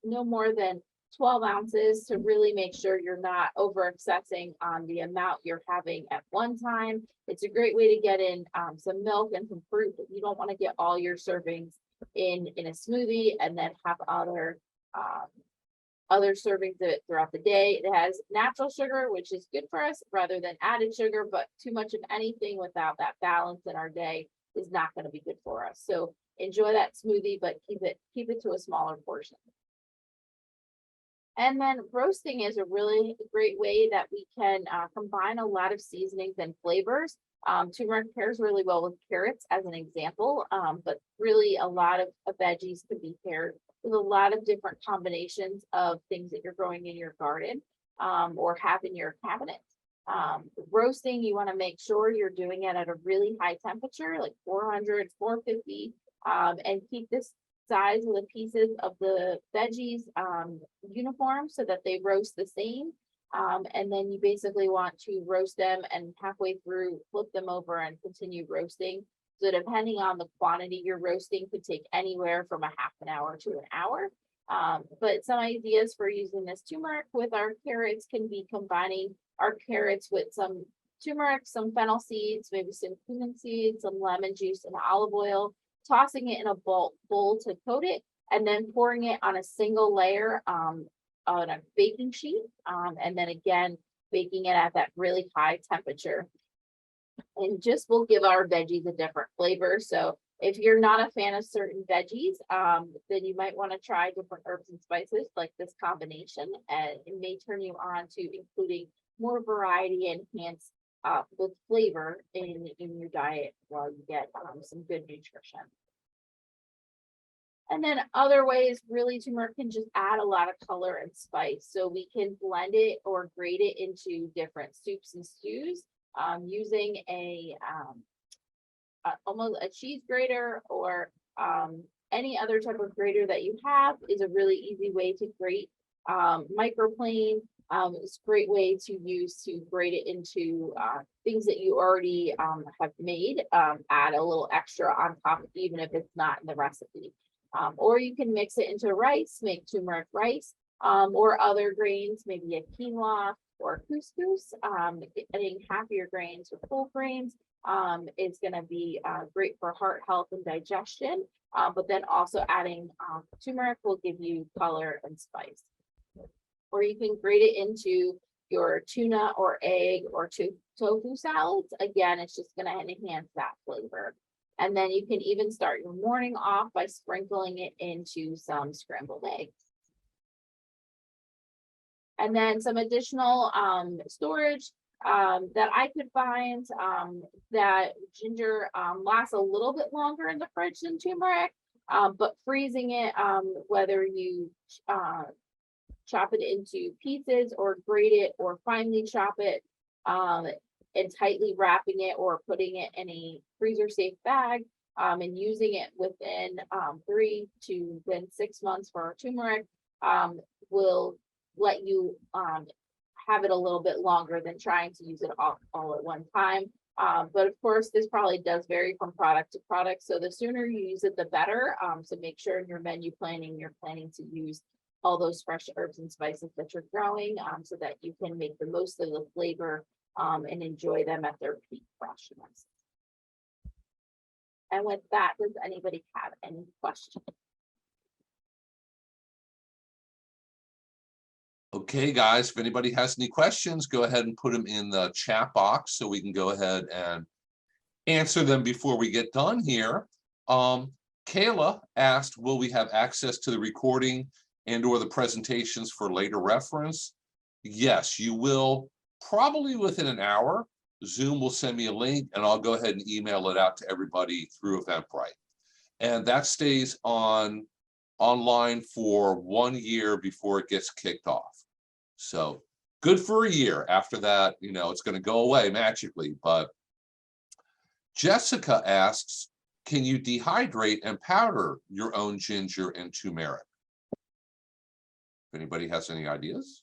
no more than 12 ounces to really make sure you're not over accessing on the amount you're having at one time. It's a great way to get in some milk and some fruit, but you don't want to get all your servings in a smoothie and then have other servings of it throughout the day. It has natural sugar, which is good for us rather than added sugar, but too much of anything without that balance in our day is not going to be good for us. So enjoy that smoothie, but keep it to a smaller portion. And then roasting is a really great way that we can combine a lot of seasonings and flavors. Turmeric pairs really well with carrots as an example, but really a lot of veggies could be paired with a lot of different combinations of things that you're growing in your garden. or have in your cabinet. Roasting, you want to make sure you're doing it at a really high temperature, like 400, 450, and keep this size of the pieces of the veggies uniform so that they roast the same. And then you basically want to roast them and halfway through flip them over and continue roasting. So depending on the quantity you're roasting could take anywhere from a half an hour to an hour. But some ideas for using this turmeric with our carrots can be combining our carrots with some turmeric, some fennel seeds, maybe some cumin seeds, some lemon juice and olive oil, tossing it in a bowl to coat it, and then pouring it on a single layer on a baking sheet, and then again, baking it at that really high temperature. And just will give our veggies a different flavor. So if you're not a fan of certain veggies, then you might want to try different herbs and spices like this combination, and it may turn you on to including more variety and enhance with flavor in your diet while you get some good nutrition. And then other ways, really, turmeric can just add a lot of color and spice. So we can blend it or grate it into different soups and stews using almost a cheese grater or any other type of grater that you have is a really easy way to grate microplane. It's a great way to use to grate it into things that you already have made, add a little extra on top, even if it's not in the recipe. Or you can mix it into rice, make turmeric rice, or other grains, maybe a quinoa or couscous. Adding half of your grains or full grains is going to be great for heart health and digestion. But then also adding turmeric will give you color and spice. Or you can grate it into your tuna or egg or tofu salads. Again, it's just going to enhance that flavor. And then you can even start your morning off by sprinkling it into some scrambled eggs. And then some additional storage that I could find that ginger lasts a little bit longer in the fridge than turmeric, but freezing it, whether you chop it into pieces or grate it or finely chop it, and tightly wrapping it or putting it in a freezer safe bag, and using it within 3 to 6 months for our turmeric will let you have it a little bit longer than trying to use it all at one time. But of course, this probably does vary from product to product. So the sooner you use it, the better. So make sure in your menu planning, you're planning to use all those fresh herbs and spices that you're growing, so that you can make the most of the flavor and enjoy them at their peak freshness. And with that, does anybody have any questions? Okay, guys, if anybody has any questions, go ahead and put them in the chat box so we can go ahead and answer them before we get done here. Kayla asked, will we have access to the recording and or the presentations for later reference? Yes, you will, probably within an hour. Zoom will send me a link and I'll go ahead and email it out to everybody through Eventbrite. And that stays online for 1 year before it gets kicked off. So good for a year. After that, you know, it's going to go away magically. But Jessica asks, can you dehydrate and powder your own ginger and turmeric? If anybody has any ideas?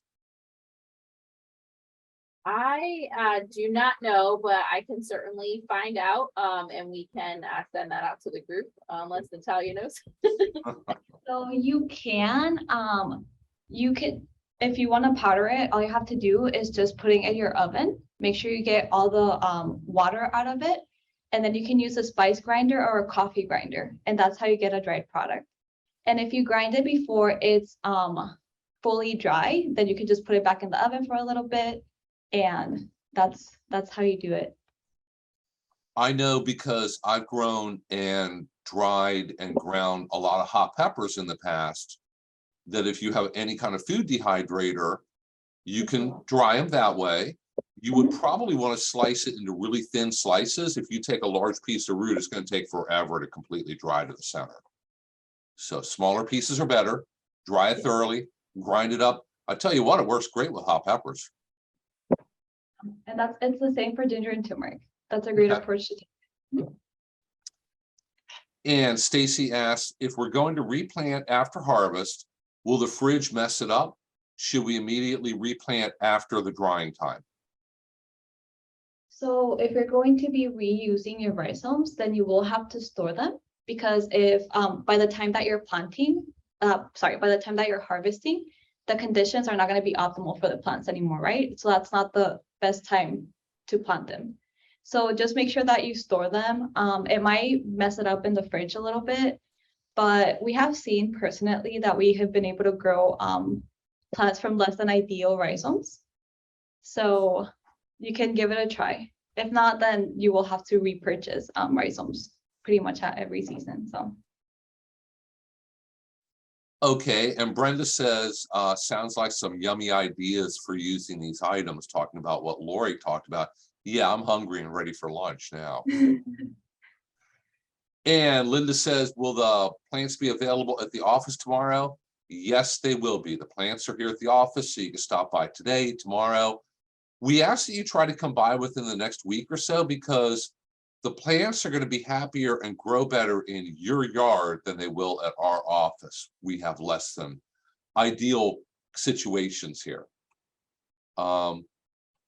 I do not know, but I can certainly find out, and we can send that out to the group, unless Natalia knows. So you can, if you want to powder it, all you have to do is just putting it in your oven. Make sure you get all the water out of it. And then you can use a spice grinder or a coffee grinder. And that's how you get a dried product. And if you grind it before it's fully dry, then you can just put it back in the oven for a little bit. And that's how you do it. I know because I've grown and dried and ground a lot of hot peppers in the past, that if you have any kind of food dehydrator, you can dry them that way. You would probably want to slice it into really thin slices. If you take a large piece of root, it's going to take forever to completely dry to the center. So smaller pieces are better. Dry it thoroughly, grind it up I tell you what, it works great with hot peppers. And it's the same for ginger and turmeric. That's a great Okay. approach to take. And Stacy asks, if we're going to replant after harvest, will the fridge mess it up? Should we immediately replant after the drying time? So if you're going to be reusing your rhizomes, then you will have to store them, because if by the time that you're planting, by the time that you're harvesting, the conditions are not going to be optimal for the plants anymore, right? So that's not the best time to plant them. So just make sure that you store them. It might mess it up in the fridge a little bit, but we have seen personally that we have been able to grow plants from less than ideal rhizomes. So you can give it a try. If not, then you will have to repurchase rhizomes pretty much at every season. So. Okay, and Brenda says, sounds like some yummy ideas for using these items, talking about what Lori talked about. Yeah, I'm hungry and ready for lunch now. And Linda says, will the plants be available at the office tomorrow? Yes, they will be. The plants are here at the office, so you can stop by today, tomorrow. We ask that you try to come by within the next week or so, because the plants are going to be happier and grow better in your yard than they will at our office. We have less than ideal situations here.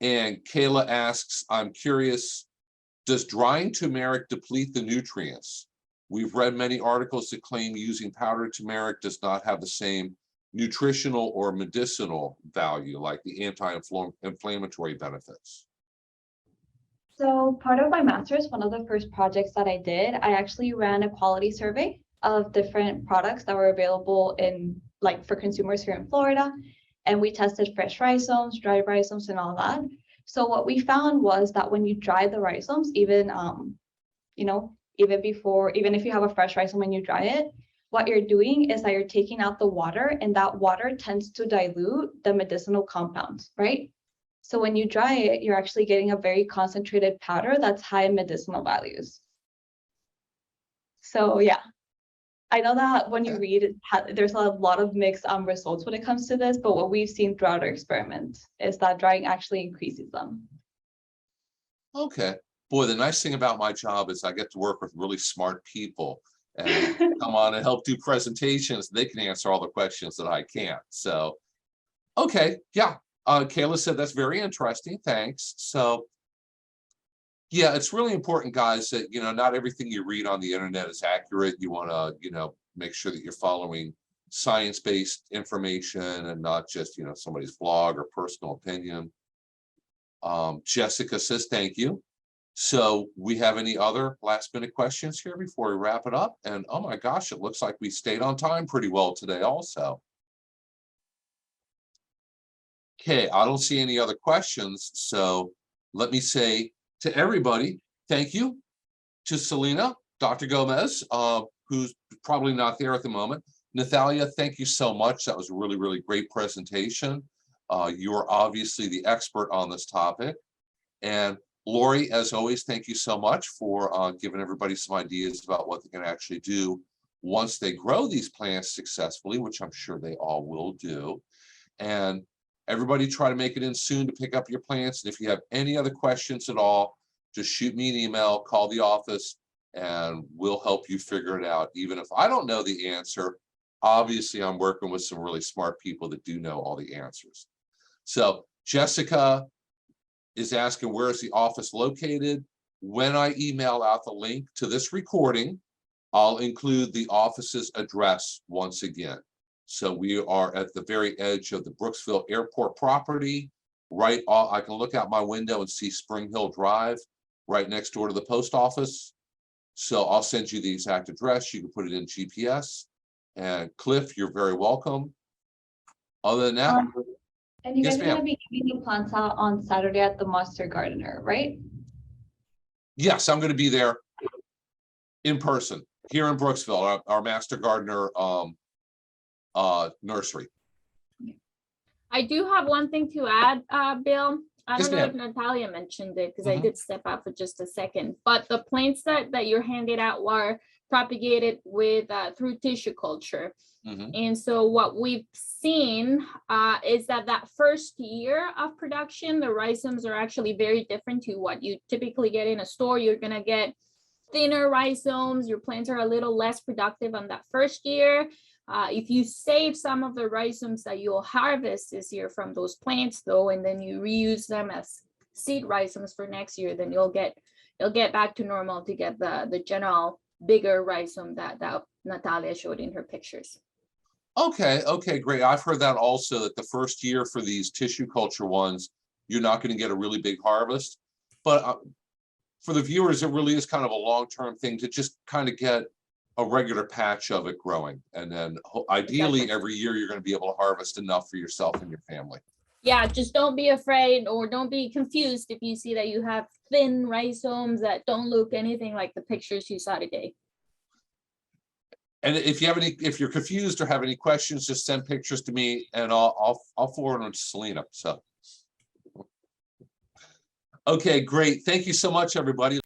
And Kayla asks, I'm curious, does drying turmeric deplete the nutrients? We've read many articles that claim using powdered turmeric does not have the same nutritional or medicinal value like the anti-inflammatory benefits. So part of my master's, one of the first projects that I did, I actually ran a quality survey of different products that were available in for consumers here in Florida. And we tested fresh rhizomes, dry rhizomes, and all that. So what we found was that when you dry the rhizomes, even if you have a fresh rhizome and you dry it, what you're doing is that you're taking out the water, and that water tends to dilute the medicinal compounds, right? So when you dry it, you're actually getting a very concentrated powder that's high in medicinal values. So yeah, I know that when you read it, there's a lot of mixed results when it comes to this, but what we've seen throughout our experiment is that drying actually increases them. Okay. Boy, the nice thing about my job is I get to work with really smart people and come on and help do presentations. They can answer all the questions that I can't. So, okay, yeah. Kayla said that's very interesting. Thanks. So, yeah, it's really important, guys, that, not everything you read on the internet is accurate. You want to, make sure that you're following science-based information and not just, somebody's blog or personal opinion. Jessica says, thank you. So we have any other last minute questions here before we wrap it up? And oh my gosh, it looks like we stayed on time pretty well today also. Okay, I don't see any other questions. So let me say to everybody, thank you. To Selena, Dr. Gomez, who's probably not there at the moment. Nathalia, thank you so much. That was a really, really great presentation. You are obviously the expert on this topic. And Lori, as always, thank you so much for giving everybody some ideas about what they can actually do once they grow these plants successfully, which I'm sure they all will do. And everybody try to make it in soon to pick up your plants. And if you have any other questions at all, just shoot me an email, call the office, and we'll help you figure it out. Even if I don't know the answer, obviously I'm working with some really smart people that do know all the answers. So Jessica is asking, where is the office located? When I email out the link to this recording, I'll include the office's address once again. So we are at the very edge of the Brooksville Airport property. Right, I can look out my window and see Spring Hill Drive right next door to the post office. So I'll send you the exact address. You can put it in GPS. And Cliff, you're very welcome. Other than that, and you yes, guys are going to ma'am. be giving the plants out on Saturday at the Monster Gardener, right? Yes, I'm going to be there in person here in Brooksville, our Master Gardener nursery. I do have one thing to add, Bill. I Yes, don't know if ma'am. Natalia mentioned it because I Mhm. did step out for just a second, but the plants that you're handed out were propagated with through tissue culture. Mhm. And so what we've seen is that that first year of production, the rhizomes are actually very different to what you typically get in a store. You're gonna get thinner rhizomes. Your plants are a little less productive on that first year. If you save some of the rhizomes that you'll harvest this year from those plants though, and then you reuse them as seed rhizomes for next year, then you'll get back to normal to get the general bigger rhizome that Natalia showed in her pictures. Okay, okay, great. I've heard that also, that the first year for these tissue culture ones, you're not going to get a really big harvest. But for the viewers, it really is kind of a long-term thing to just kind of get a regular patch of it growing. And then ideally Exactly. every year you're going to be able to harvest enough for yourself and your family. Yeah, just don't be afraid or don't be confused if you see that you have thin rhizomes that don't look anything like the pictures you saw today. And if you have any, if you're confused or have any questions, just send pictures to me and I'll forward them to Selena. So. Okay, great. Thank you so much, everybody.